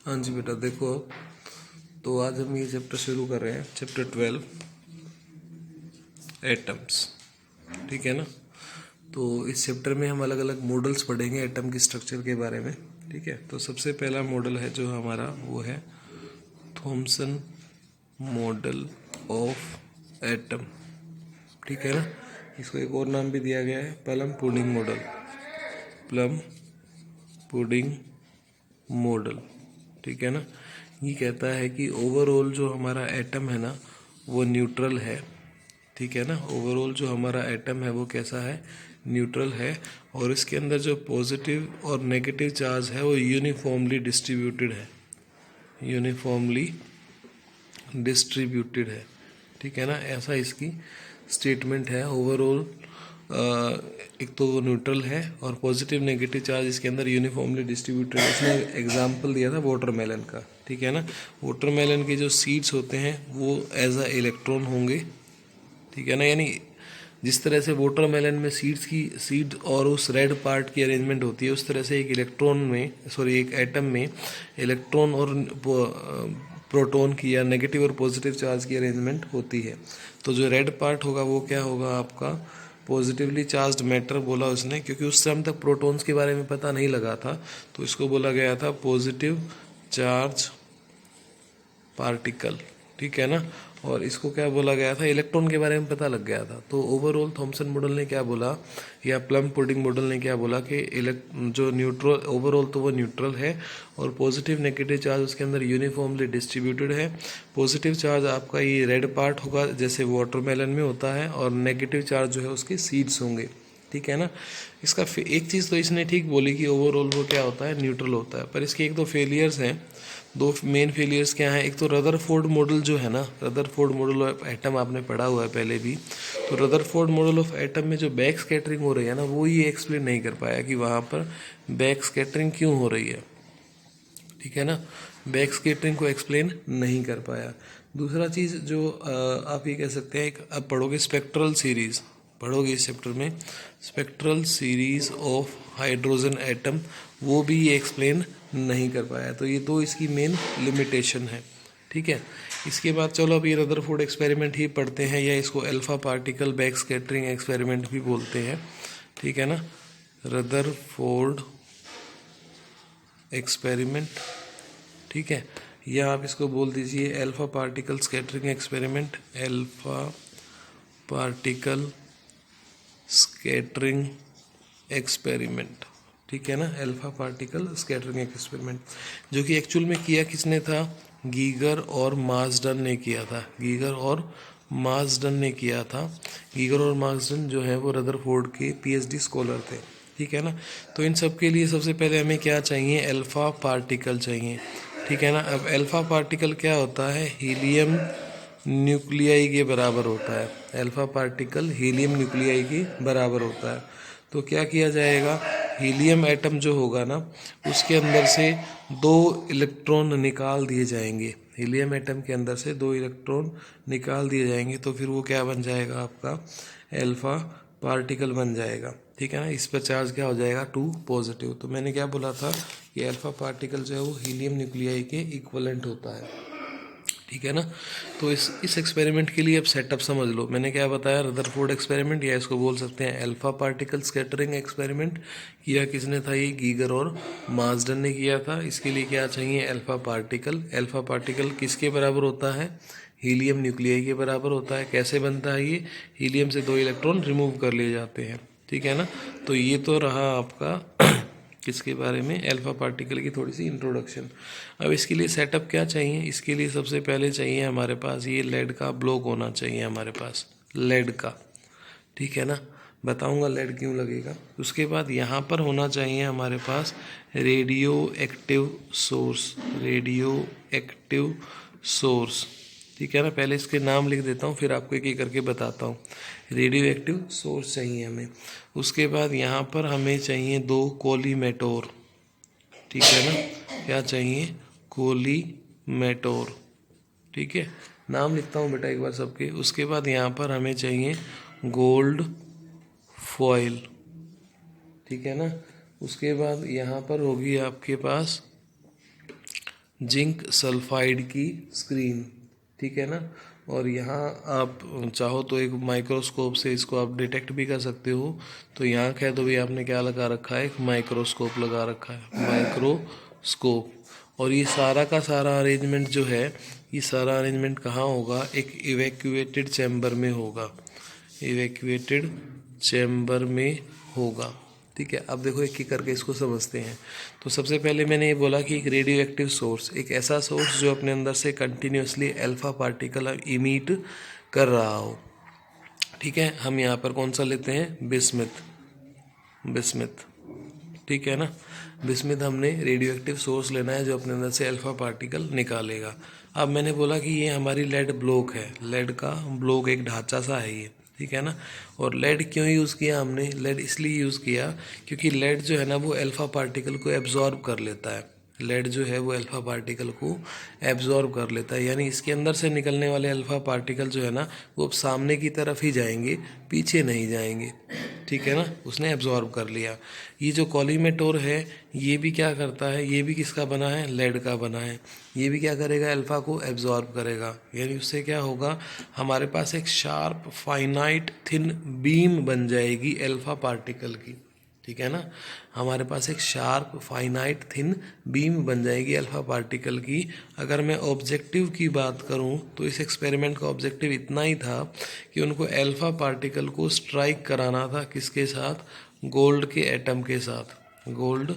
हाँ जी बेटा, देखो तो आज हम ये चैप्टर शुरू कर रहे हैं, चैप्टर 12 एटम्स। ठीक है ना। तो इस चैप्टर में हम अलग अलग मॉडल्स पढ़ेंगे एटम की स्ट्रक्चर के बारे में। ठीक है, तो सबसे पहला मॉडल है जो हमारा वो है थॉमसन मॉडल ऑफ एटम। ठीक है ना। इसको एक और नाम भी दिया गया है plum pudding model. Plum pudding model. ठीक है ना। ये कहता है कि ओवरऑल जो हमारा एटम है ना वो न्यूट्रल है। ठीक है ना। ओवरऑल जो हमारा एटम है वो कैसा है, न्यूट्रल है। और इसके अंदर जो पॉजिटिव और नेगेटिव चार्ज है वो यूनिफॉर्मली डिस्ट्रीब्यूटेड है। यूनिफॉर्मली डिस्ट्रीब्यूटेड है। ठीक है ना। ऐसा इसकी स्टेटमेंट है। ओवरऑल एक तो वो न्यूट्रल है और पॉजिटिव नेगेटिव चार्ज इसके अंदर यूनिफॉर्मली डिस्ट्रीब्यूटेड है। इसने एग्जांपल दिया था वाटरमेलन का। ठीक है ना। वाटरमेलन के जो सीड्स होते हैं वो एज अ इलेक्ट्रॉन होंगे। ठीक है ना। यानी जिस तरह से वाटरमेलन में सीड और उस रेड पार्ट की अरेंजमेंट होती है, उस तरह से एक एटम में इलेक्ट्रॉन और प्रोटॉन की या नेगेटिव और पॉजिटिव चार्ज की अरेंजमेंट होती है। तो जो रेड पार्ट होगा वो क्या होगा आपका, पॉजिटिवली चार्ज्ड मैटर बोला उसने, क्योंकि उस टाइम तक प्रोटॉन्स के बारे में पता नहीं लगा था, तो इसको बोला गया था पॉजिटिव चार्ज पार्टिकल। ठीक है ना। और इसको क्या बोला गया था, इलेक्ट्रॉन के बारे में पता लग गया था। तो ओवरऑल थॉमसन मॉडल ने क्या बोला, या प्लम पुडिंग मॉडल ने क्या बोला कि जो न्यूट्रल, ओवरऑल तो वो न्यूट्रल है और पॉजिटिव नेगेटिव चार्ज उसके अंदर यूनिफॉर्मली डिस्ट्रीब्यूटेड है। पॉजिटिव चार्ज आपका ये रेड पार्ट होगा जैसे वाटरमेलन में होता है, और नेगेटिव चार्ज जो है उसके सीड्स होंगे। ठीक है ना। इसका एक चीज़ तो इसने ठीक बोली कि ओवरऑल वो क्या होता है, न्यूट्रल होता है। पर इसके एक दो फेलियर्स हैं। दो मेन फेलियर्स क्या हैं, एक तो रदरफोर्ड मॉडल जो है ना, रदरफोर्ड मॉडल ऑफ एटम आपने पढ़ा हुआ है पहले भी। तो रदरफोर्ड मॉडल ऑफ एटम में जो बैक स्कैटरिंग हो रही है ना, वो ये एक्सप्लेन नहीं कर पाया कि वहाँ पर बैक स्कैटरिंग क्यों हो रही है। ठीक है ना। बैक स्कैटरिंग को एक्सप्लेन नहीं कर पाया। दूसरा चीज़ जो आप ये कह सकते हैं, अब पढ़ोगे स्पेक्ट्रल सीरीज, पढ़ोगे इस चैप्टर में spectral series of hydrogen atom, वो भी ये एक्सप्लेन नहीं कर पाया। तो ये तो इसकी मेन लिमिटेशन है। ठीक है। इसके बाद चलो अब ये रदरफोर्ड एक्सपेरिमेंट ही पढ़ते हैं, या इसको alpha particle back scattering experiment भी बोलते हैं। ठीक है ना। Rutherford experiment. ठीक है। या आप इसको बोल दीजिए alpha particle scattering experiment. Alpha particle scattering experiment. ठीक है ना। अल्फा पार्टिकल स्कैटरिंग एक्सपेरिमेंट, जो कि एक्चुअल में किया किसने था, गीगर और मार्सडन ने किया था। गीगर और मार्सडन ने किया था। गीगर और मार्सडन जो है वो रदरफोर्ड के पीएचडी स्कॉलर थे। ठीक है ना। तो इन सब के लिए सबसे पहले हमें क्या चाहिए, अल्फा पार्टिकल चाहिए। ठीक है ना। अब अल्फा पार्टिकल क्या होता है, हीलियम न्यूक्लियाई के बराबर होता है। अल्फा पार्टिकल हीलियम न्यूक्लियाई के बराबर होता है। तो क्या किया जाएगा, हीलियम एटम जो होगा ना, उसके अंदर से 2 इलेक्ट्रॉन निकाल दिए जाएंगे। हीलियम एटम के अंदर से 2 इलेक्ट्रॉन निकाल दिए जाएंगे, तो फिर वो क्या बन जाएगा आपका, अल्फा पार्टिकल बन जाएगा। ठीक है ना। इस पर चार्ज क्या हो जाएगा, 2 पॉजिटिव। तो मैंने क्या बोला था कि अल्फा पार्टिकल जो है वो हीलियम न्यूक्लियाई के इक्वलेंट होता है। ठीक है ना। तो इस एक्सपेरिमेंट के लिए अब सेटअप समझ लो। मैंने क्या बताया, रदरफोर्ड एक्सपेरिमेंट, या इसको बोल सकते हैं अल्फा पार्टिकल स्कैटरिंग एक्सपेरिमेंट। किया किसने था, ये गीगर और मार्सडन ने किया था। इसके लिए क्या चाहिए, अल्फा पार्टिकल। अल्फा पार्टिकल किसके बराबर होता है, हीलियम न्यूक्लियाई के बराबर होता है। कैसे बनता है ये, हीलियम से 2 इलेक्ट्रॉन रिमूव कर लिए जाते हैं। ठीक है ना। तो ये तो रहा आपका किसके बारे में, अल्फा पार्टिकल की थोड़ी सी इंट्रोडक्शन। अब इसके लिए सेटअप क्या चाहिए, इसके लिए सबसे पहले चाहिए हमारे पास ये लेड का ब्लॉक होना चाहिए हमारे पास, लेड का। ठीक है ना। बताऊंगा लेड क्यों लगेगा। उसके बाद यहाँ पर होना चाहिए हमारे पास radioactive source. Radioactive source. ठीक है ना। पहले इसके नाम लिख देता हूँ, फिर आपको एक एक करके बताता हूँ। रेडियो एक्टिव सोर्स चाहिए हमें। उसके बाद यहाँ पर हमें चाहिए 2 कोलीमेटोर। ठीक है ना। क्या चाहिए, कोलीमेटोर। ठीक है। नाम लिखता हूँ बेटा एक बार सबके। उसके बाद यहाँ पर हमें चाहिए गोल्ड फॉइल। ठीक है ना। उसके बाद यहाँ पर होगी आपके पास जिंक सल्फाइड की स्क्रीन, ठीक है ना। और यहाँ आप चाहो तो एक माइक्रोस्कोप से इसको आप डिटेक्ट भी कर सकते हो। तो यहाँ कह दो भी आपने क्या लगा रखा है, एक माइक्रोस्कोप लगा रखा है, माइक्रोस्कोप। और ये सारा का सारा अरेंजमेंट जो है, ये सारा अरेंजमेंट कहाँ होगा, एक इवैक्यूएटेड चैम्बर में होगा, इवैक्यूएटेड चैम्बर में होगा, ठीक है। अब देखो एक एक करके इसको समझते हैं। तो सबसे पहले मैंने ये बोला कि एक रेडियो एक्टिव सोर्स, एक ऐसा सोर्स जो अपने अंदर से कंटिन्यूसली अल्फा पार्टिकल इमिट कर रहा हो, ठीक है। हम यहाँ पर कौन सा लेते हैं, बिस्मिथ, बिस्मिथ, ठीक है ना। बिस्मिथ हमने रेडियो एक्टिव सोर्स लेना है जो अपने अंदर से अल्फा पार्टिकल निकालेगा। अब मैंने बोला कि ये हमारी लेड ब्लॉक है, लेड का ब्लॉक एक ढांचा सा है ये, ठीक है ना। और लेड क्यों यूज़ किया हमने, लेड इसलिए यूज़ किया क्योंकि लेड जो है ना वो अल्फा पार्टिकल को एब्जॉर्ब कर लेता है, लेड जो है वो अल्फा पार्टिकल को एब्जॉर्ब कर लेता है। यानी इसके अंदर से निकलने वाले अल्फा पार्टिकल जो है ना वो अब सामने की तरफ ही जाएंगे, पीछे नहीं जाएंगे, ठीक है ना, उसने एब्जॉर्ब कर लिया। ये जो कॉलीमेटोर है ये भी क्या करता है, ये भी किसका बना है, लेड का बना है। ये भी क्या करेगा, अल्फा को एब्जॉर्ब करेगा। यानी उससे क्या होगा, हमारे पास एक शार्प फाइनाइट थिन बीम बन जाएगी अल्फा पार्टिकल की, ठीक है ना। हमारे पास एक शार्प फाइनाइट थिन बीम बन जाएगी अल्फा पार्टिकल की। अगर मैं ऑब्जेक्टिव की बात करूं तो इस एक्सपेरिमेंट का ऑब्जेक्टिव इतना ही था कि उनको अल्फा पार्टिकल को स्ट्राइक कराना था, किसके साथ, गोल्ड के एटम के साथ, गोल्ड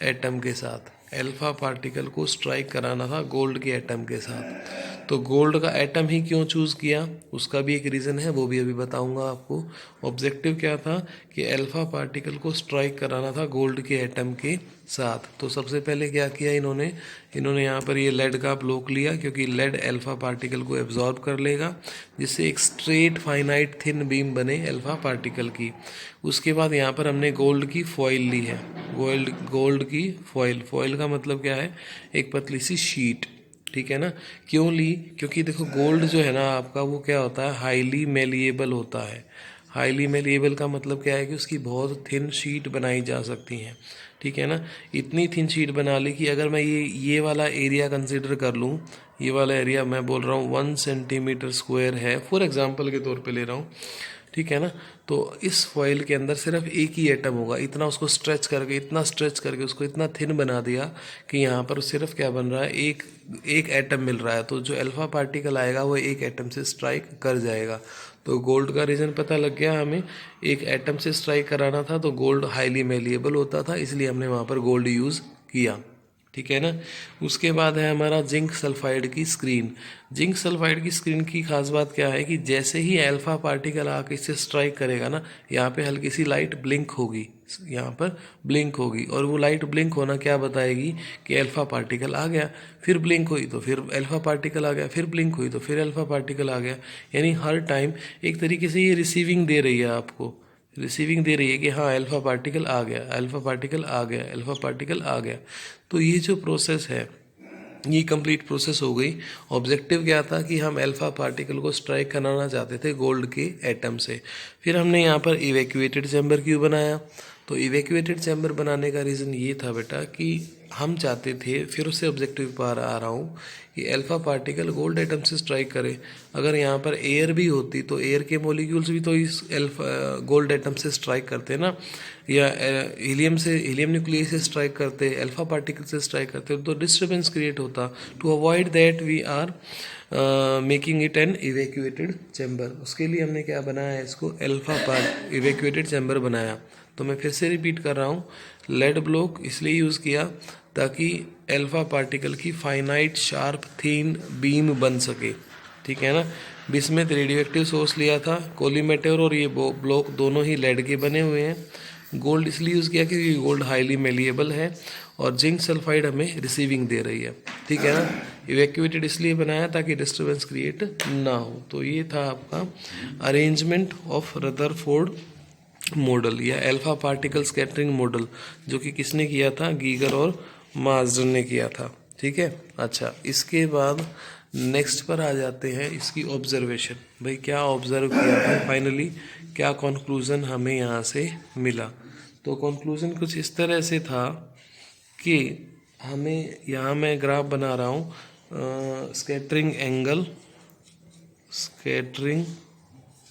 एटम के साथ। अल्फा पार्टिकल को स्ट्राइक कराना था गोल्ड के एटम के साथ। तो गोल्ड का एटम ही क्यों चूज़ किया, उसका भी एक रीज़न है, वो भी अभी बताऊंगा आपको। ऑब्जेक्टिव क्या था कि अल्फा पार्टिकल को स्ट्राइक कराना था गोल्ड के एटम के साथ। तो सबसे पहले क्या किया इन्होंने, इन्होंने यहाँ पर ये लेड का ब्लॉक लिया क्योंकि लेड अल्फा पार्टिकल को एब्जॉर्ब कर लेगा, जिससे एक स्ट्रेट फाइनाइट थिन बीम बने अल्फा पार्टिकल की। उसके बाद यहाँ पर हमने गोल्ड की फॉइल ली है, गोल्ड की फॉइल, फॉइल का मतलब क्या है, एक पतली सी शीट, ठीक है ना। क्यों ली, क्योंकि देखो गोल्ड जो है ना आपका वो क्या होता है, हाईली मेलिएबल होता है। हाईली मेलिएबल का मतलब क्या है कि उसकी बहुत थिन शीट बनाई जा सकती हैं, ठीक है ना। इतनी थिन शीट बना ली कि अगर मैं ये वाला एरिया कंसिडर कर लूँ, ये वाला एरिया मैं बोल रहा हूँ 1 सेंटीमीटर स्क्वायर है, फॉर एग्जांपल के तौर पे ले रहा हूँ, ठीक है ना। तो इस फॉइल के अंदर सिर्फ एक ही एटम होगा, इतना उसको स्ट्रेच करके, इतना स्ट्रेच करके उसको इतना थिन बना दिया कि यहाँ पर सिर्फ क्या बन रहा है, एक एटम मिल रहा है। तो जो अल्फा पार्टिकल आएगा वो एक एटम से स्ट्राइक कर जाएगा। तो गोल्ड का रीज़न पता लग गया हमें, एक एटम से स्ट्राइक कराना था तो गोल्ड हाईली मेलिएबल होता था, इसलिए हमने वहाँ पर गोल्ड यूज़ किया, ठीक है ना। उसके बाद है हमारा जिंक सल्फाइड की स्क्रीन। जिंक सल्फाइड की स्क्रीन की खास बात क्या है कि जैसे ही अल्फा पार्टिकल आके इससे स्ट्राइक करेगा ना, यहाँ पे हल्की सी लाइट ब्लिंक होगी, यहाँ पर ब्लिंक होगी, और वो लाइट ब्लिंक होना क्या बताएगी कि अल्फा पार्टिकल आ गया। फिर ब्लिंक हुई तो फिर अल्फा पार्टिकल आ गया, फिर ब्लिंक हुई तो फिर अल्फा पार्टिकल आ गया। यानी हर टाइम एक तरीके से ये रिसीविंग दे रही है आपको, रिसीविंग दे रही है कि हाँ अल्फा पार्टिकल आ गया, अल्फा पार्टिकल आ गया, अल्फा पार्टिकल आ गया। तो ये जो प्रोसेस है ये कंप्लीट प्रोसेस हो गई। ऑब्जेक्टिव क्या था कि हम अल्फा पार्टिकल को स्ट्राइक कराना चाहते थे गोल्ड के एटम से। फिर हमने यहाँ पर इवैक्यूएटेड चैम्बर क्यों बनाया, तो इवैक्यूएटेड चैम्बर बनाने का रीज़न ये था बेटा कि हम चाहते थे, फिर उससे ऑब्जेक्टिव पर आ रहा हूँ, कि अल्फा पार्टिकल गोल्ड एटम से स्ट्राइक करे। अगर यहाँ पर एयर भी होती तो एयर के मॉलिक्यूल्स भी तो इस अल्फा गोल्ड एटम से स्ट्राइक करते ना, या हीलियम से, हीलियम न्यूक्लियस से स्ट्राइक करते, अल्फा पार्टिकल से स्ट्राइक करते, तो डिस्टर्बेंस क्रिएट होता। To avoid that we are making it an evacuated chamber. उसके लिए हमने क्या बनाया, इसको अल्फा इवैक्यूएटेड चैम्बर बनाया। तो मैं फिर से रिपीट कर रहा हूँ, लेड ब्लॉक इसलिए यूज़ किया ताकि अल्फा पार्टिकल की फाइनाइट शार्प थिन बीम बन सके, ठीक है ना। बिस्मिथ रेडियो एक्टिव सोर्स लिया था, कोलीमेटर और ये ब्लॉक दोनों ही लेड के बने हुए हैं। गोल्ड इसलिए यूज़ किया क्योंकि गोल्ड हाईली मेलिएबल है, और जिंक सल्फाइड हमें रिसीविंग दे रही है, ठीक है ना। इवैक्यूएटेड इसलिए बनाया ताकि डिस्टर्बेंस क्रिएट ना हो। तो ये था आपका अरेंजमेंट ऑफ रदरफोर्ड मॉडल या अल्फा पार्टिकल स्कैटरिंग मॉडल, जो कि किसने किया था, गीगर और मार्जन ने किया था, ठीक है। अच्छा, इसके बाद नेक्स्ट पर आ जाते हैं इसकी ऑब्जर्वेशन। भाई क्या ऑब्जर्व किया था, फाइनली क्या कंक्लूजन हमें यहाँ से मिला। तो कंक्लूजन कुछ इस तरह से था कि हमें यहाँ मैं ग्राफ बना रहा हूँ स्कैटरिंग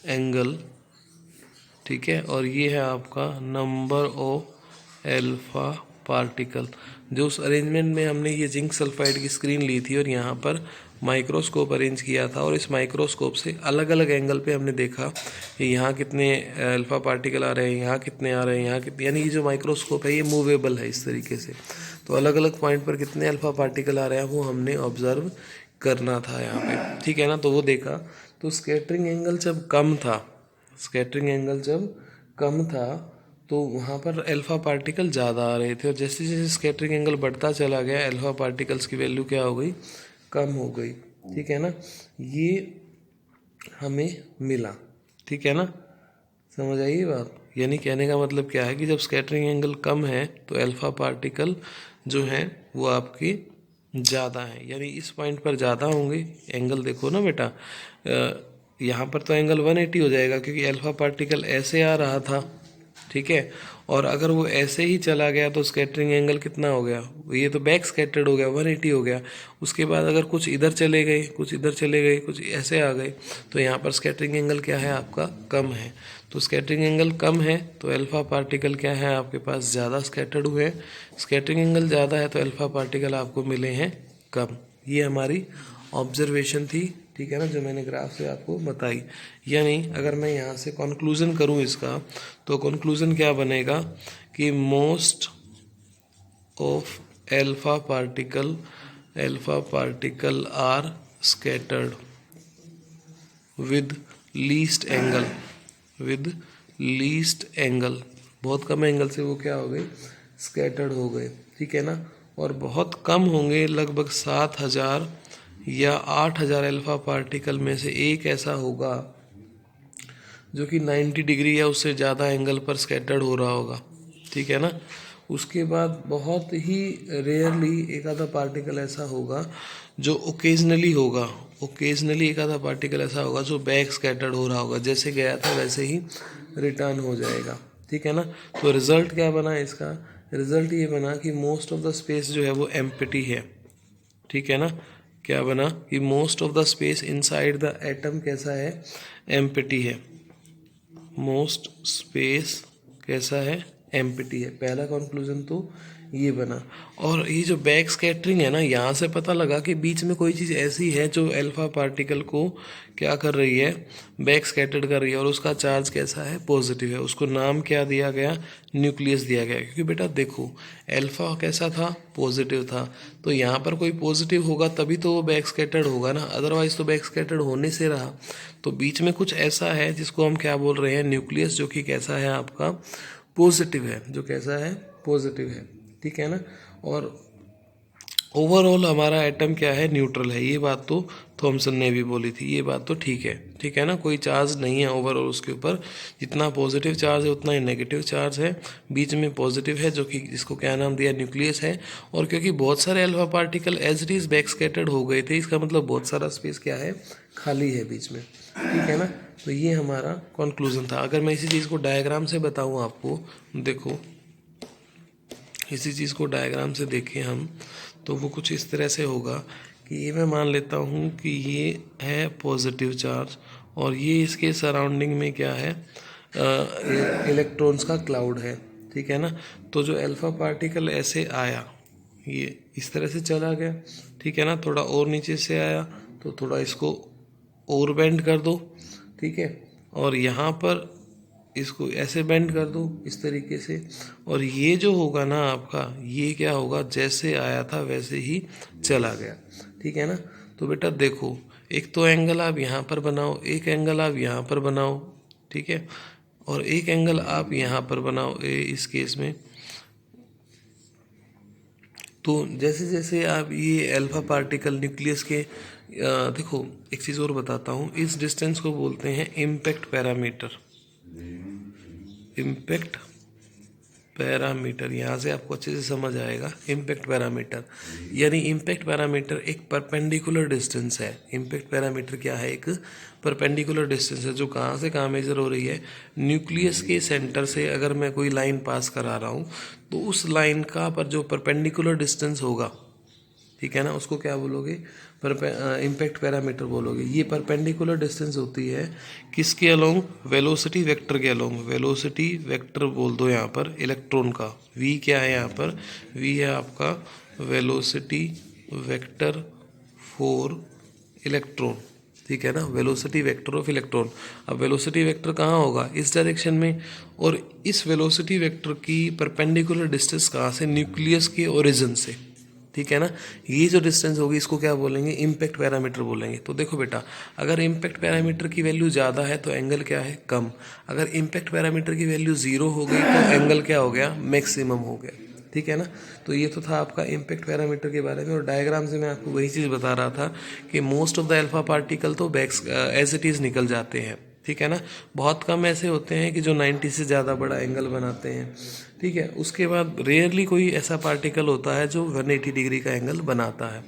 एंगल, ठीक है। और ये है आपका नंबर ऑफ एल्फा पार्टिकल। जो उस अरेंजमेंट में हमने ये जिंक सल्फाइड की स्क्रीन ली थी और यहाँ पर माइक्रोस्कोप अरेंज किया था, और इस माइक्रोस्कोप से अलग अलग एंगल पे हमने देखा कि यहाँ कितने अल्फा पार्टिकल आ रहे हैं, यहाँ कितने आ रहे हैं, यहाँ कितने, यानी ये जो माइक्रोस्कोप है ये मूवेबल है इस तरीके से। तो अलग अलग पॉइंट पर कितने अल्फा पार्टिकल आ रहे हैं वो हमने ऑब्जर्व करना था यहाँ पे, ठीक है ना। तो वो देखा, तो स्कैटरिंग एंगल जब कम था, स्कैटरिंग एंगल जब कम था तो वहाँ पर अल्फा पार्टिकल ज़्यादा आ रहे थे, और जैसे जैसे स्कैटरिंग एंगल बढ़ता चला गया अल्फा पार्टिकल्स की वैल्यू क्या हो गई, कम हो गई, ठीक है ना। ये हमें मिला, ठीक है ना, समझ आई ये बात। यानी कहने का मतलब क्या है कि जब स्कैटरिंग एंगल कम है तो अल्फा पार्टिकल जो हैं वो आपके ज़्यादा हैं, यानी इस पॉइंट पर ज़्यादा होंगे। एंगल देखो ना बेटा, यहाँ पर तो एंगल 180 हो जाएगा क्योंकि अल्फा पार्टिकल ऐसे आ रहा था, ठीक है। और अगर वो ऐसे ही चला गया तो स्कैटरिंग एंगल कितना हो गया, ये तो बैक स्कैटर्ड हो गया, 180 हो गया। उसके बाद अगर कुछ इधर चले गए, कुछ इधर चले गए, कुछ ऐसे आ गए, तो यहाँ पर स्कैटरिंग एंगल क्या है आपका, कम है। तो स्कैटरिंग एंगल कम है तो अल्फा पार्टिकल क्या है आपके पास, ज़्यादा स्कैटर्ड हुए। स्कैटरिंग एंगल ज़्यादा है तो अल्फा पार्टिकल आपको मिले हैं कम। ये हमारी ऑब्जर्वेशन थी, ठीक है ना, जो मैंने ग्राफ से आपको बताई। यानी अगर मैं यहाँ से कंक्लूजन करूँ इसका, तो कंक्लूजन क्या बनेगा कि most of alpha particle are scattered with least angle, बहुत कम एंगल से वो क्या हो गए, स्कैटर्ड हो गए, ठीक है ना। और बहुत कम होंगे, लगभग 7,000 या 8,000 अल्फा पार्टिकल में से एक ऐसा होगा जो कि 90 डिग्री या उससे ज़्यादा एंगल पर स्कैटर्ड हो रहा होगा, ठीक है ना। उसके बाद बहुत ही रेयरली एक आधा पार्टिकल ऐसा होगा जो ओकेजनली एक आधा पार्टिकल ऐसा होगा जो बैक स्कैटर्ड हो रहा होगा, जैसे गया था वैसे ही रिटर्न हो जाएगा, ठीक है ना। तो रिजल्ट क्या बना इसका, रिजल्ट ये बना कि मोस्ट ऑफ द स्पेस जो है वो एम्प्टी है, ठीक है ना। क्या बना कि most of the space inside the atom कैसा है, एम्प्टी है। मोस्ट स्पेस कैसा है, एम्प्टी है। पहला कंक्लूजन तो ये बना। और ये जो बैक स्कैटरिंग है ना, यहाँ से पता लगा कि बीच में कोई चीज़ ऐसी है जो अल्फा पार्टिकल को क्या कर रही है, बैक स्कैटर्ड कर रही है, और उसका चार्ज कैसा है, पॉजिटिव है। उसको नाम क्या दिया गया, न्यूक्लियस दिया गया। क्योंकि बेटा देखो अल्फा कैसा था, पॉजिटिव था, तो यहाँ पर कोई पॉजिटिव होगा तभी तो वो बैक स्कैटर्ड होगा ना, अदरवाइज तो बैक स्कैटर्ड होने से रहा। तो बीच में कुछ ऐसा है जिसको हम क्या बोल रहे हैं, न्यूक्लियस, जो कि कैसा है आपका, पॉजिटिव है, जो कैसा है, पॉजिटिव है, ठीक है ना। और ओवरऑल हमारा एटम क्या है, न्यूट्रल है। ये बात तो थॉमसन ने भी बोली थी, ये बात तो ठीक है ना। कोई चार्ज नहीं है ओवरऑल उसके ऊपर, जितना पॉजिटिव चार्ज है उतना ही नेगेटिव चार्ज है। बीच में पॉजिटिव है जो कि इसको क्या नाम दिया, न्यूक्लियस है। और क्योंकि बहुत सारे alpha particle as it is back scattered हो गए थे, इसका मतलब बहुत सारा स्पेस क्या है, खाली है बीच में, ठीक है ना। तो ये हमारा कंक्लूजन था। अगर मैं इसी चीज़ को डायग्राम से बताऊँ आपको, देखो इसी चीज़ को डायग्राम से देखें हम, तो वो कुछ इस तरह से होगा कि ये मैं मान लेता हूँ कि ये है पॉजिटिव चार्ज, और ये इसके सराउंडिंग में क्या है, इलेक्ट्रॉन्स का क्लाउड है, ठीक है ना। तो जो अल्फा पार्टिकल ऐसे आया, ये इस तरह से चला गया, ठीक है ना। थोड़ा और नीचे से आया तो थोड़ा इसको और बेंड कर दो, ठीक है। और यहाँ पर इसको ऐसे बेंड कर दो इस तरीके से, और ये जो होगा ना आपका, ये क्या होगा, जैसे आया था वैसे ही चला गया, ठीक है ना। तो बेटा देखो, एक तो एंगल आप यहाँ पर बनाओ, एक एंगल आप यहाँ पर बनाओ, ठीक है, और एक एंगल आप यहाँ पर बनाओ इस केस में। तो जैसे जैसे आप ये अल्फा पार्टिकल न्यूक्लियस के देखो एक चीज़ और बताता हूँ, इस डिस्टेंस को बोलते हैं इम्पैक्ट पैरामीटर। इम्पैक्ट पैरामीटर, यहाँ से आपको अच्छे से समझ आएगा। इम्पैक्ट पैरामीटर यानी इम्पैक्ट पैरामीटर एक परपेंडिकुलर डिस्टेंस है। इम्पैक्ट पैरामीटर क्या है? एक परपेंडिकुलर डिस्टेंस है जो कहाँ से कहाँ मेजर हो रही है, न्यूक्लियस के सेंटर से अगर मैं कोई लाइन पास करा रहा हूँ तो उस लाइन का पर जो परपेंडिकुलर डिस्टेंस होगा, ठीक है ना, उसको क्या बोलोगे? इम्पैक्ट पैरामीटर बोलोगे। ये परपेंडिकुलर डिस्टेंस होती है किसके अलोंग? वेलोसिटी वेक्टर के अलोंग। वेलोसिटी वेक्टर बोल दो यहाँ पर इलेक्ट्रॉन का। v क्या है यहाँ पर? v है आपका वेलोसिटी वेक्टर फॉर इलेक्ट्रॉन, ठीक है ना, वेलोसिटी वेक्टर ऑफ इलेक्ट्रॉन। अब वेलोसिटी वेक्टर कहाँ होगा? इस डायरेक्शन में। और इस वेलोसिटी वेक्टर की परपेंडिकुलर डिस्टेंस कहाँ से? न्यूक्लियस के ओरिजिन से, ठीक है ना। ये जो डिस्टेंस होगी इसको क्या बोलेंगे? इम्पैक्ट पैरामीटर बोलेंगे। तो देखो बेटा, अगर इम्पैक्ट पैरामीटर की वैल्यू ज़्यादा है तो एंगल क्या है? कम। अगर इम्पैक्ट पैरामीटर की वैल्यू 0 हो गई तो एंगल क्या हो गया? मैक्सिमम हो गया, ठीक है ना। तो ये तो था आपका इम्पैक्ट पैरामीटर के बारे में। और डायग्राम से मैं आपको वही चीज़ बता रहा था कि most of the alpha particle तो बैक्स एज इट इज़ निकल जाते हैं, ठीक है ना। बहुत कम ऐसे होते हैं कि जो 90 से ज़्यादा बड़ा एंगल बनाते हैं, ठीक है। उसके बाद रेयरली कोई ऐसा पार्टिकल होता है जो 180 डिग्री का एंगल बनाता है,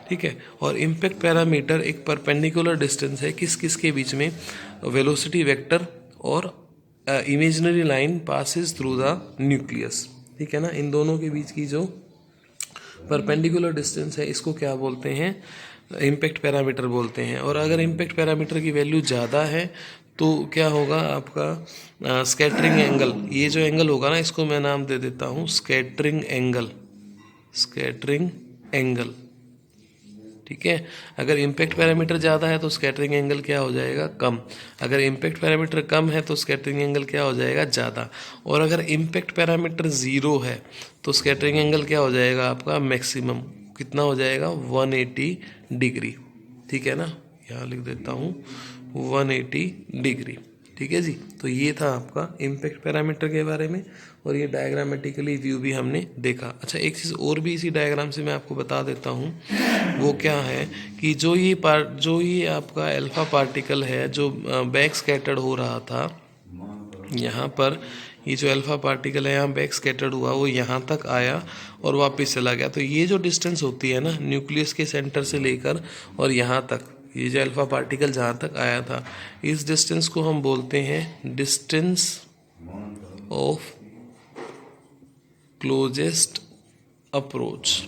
ठीक है। और इम्पैक्ट पैरामीटर एक परपेंडिकुलर डिस्टेंस है किस किस के बीच में? वेलोसिटी वेक्टर और imaginary line passes through the nucleus, ठीक है ना। इन दोनों के बीच की जो परपेंडिकुलर डिस्टेंस है इसको क्या बोलते हैं? इम्पैक्ट पैरामीटर बोलते हैं। और अगर इम्पैक्ट पैरामीटर की वैल्यू ज़्यादा है तो क्या होगा आपका? Scattering angle. ये जो एंगल होगा ना, इसको मैं नाम दे देता हूँ स्कैटरिंग एंगल। स्कैटरिंग एंगल, ठीक है। अगर इम्पैक्ट पैरामीटर ज़्यादा है तो स्कैटरिंग एंगल क्या हो जाएगा? कम। अगर इम्पैक्ट पैरामीटर कम है तो स्कैटरिंग एंगल क्या हो जाएगा? ज़्यादा। और अगर इम्पैक्ट पैरामीटर 0 है तो स्कैटरिंग एंगल क्या हो जाएगा आपका? मैक्सिमम। कितना हो जाएगा? 180 डिग्री, ठीक है ना। यहाँ लिख देता हूँ 180 डिग्री, ठीक है जी। तो ये था आपका इम्पैक्ट पैरामीटर के बारे में। और ये डायग्रामेटिकली व्यू भी हमने देखा। अच्छा, एक चीज़ और भी इसी डायग्राम से मैं आपको बता देता हूँ। वो क्या है कि जो ये आपका अल्फा पार्टिकल है जो बैक स्कैटर्ड हो रहा था, यहाँ पर ये जो अल्फा पार्टिकल है यहाँ बैक स्कैटर्ड हुआ, वो यहाँ तक आया और वापस चला गया। तो ये जो डिस्टेंस होती है ना न्यूक्लियस के सेंटर से लेकर और यहाँ तक, ये जो अल्फा पार्टिकल जहाँ तक आया था, इस डिस्टेंस को हम बोलते हैं डिस्टेंस ऑफ क्लोजेस्ट अप्रोच,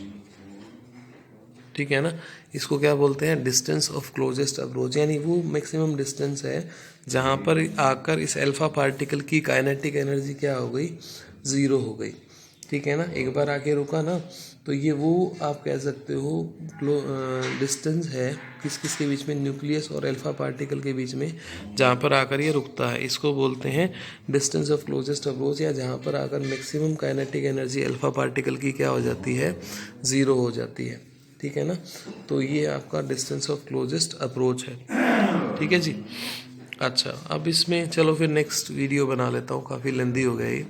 ठीक है ना। इसको क्या बोलते हैं? Distance of closest approach. यानी वो मैक्सिमम डिस्टेंस है जहाँ पर आकर इस अल्फा पार्टिकल की काइनेटिक एनर्जी क्या हो गई? 0 हो गई, ठीक है ना। एक बार आके रुका ना, तो ये वो आप कह सकते हो डिस्टेंस है किस किस के बीच में? न्यूक्लियस और अल्फा पार्टिकल के बीच में, जहाँ पर आकर ये रुकता है। इसको बोलते हैं डिस्टेंस ऑफ क्लोजेस्ट अप्रोच, या जहाँ पर आकर maximum kinetic energy alpha particle की क्या हो जाती है? 0 हो जाती है, ठीक है ना। तो ये आपका डिस्टेंस ऑफ क्लोजेस्ट अप्रोच है, ठीक है जी। अच्छा, अब इसमें चलो फिर नेक्स्ट वीडियो बना लेता हूँ, काफ़ी लेंदी हो गया ये।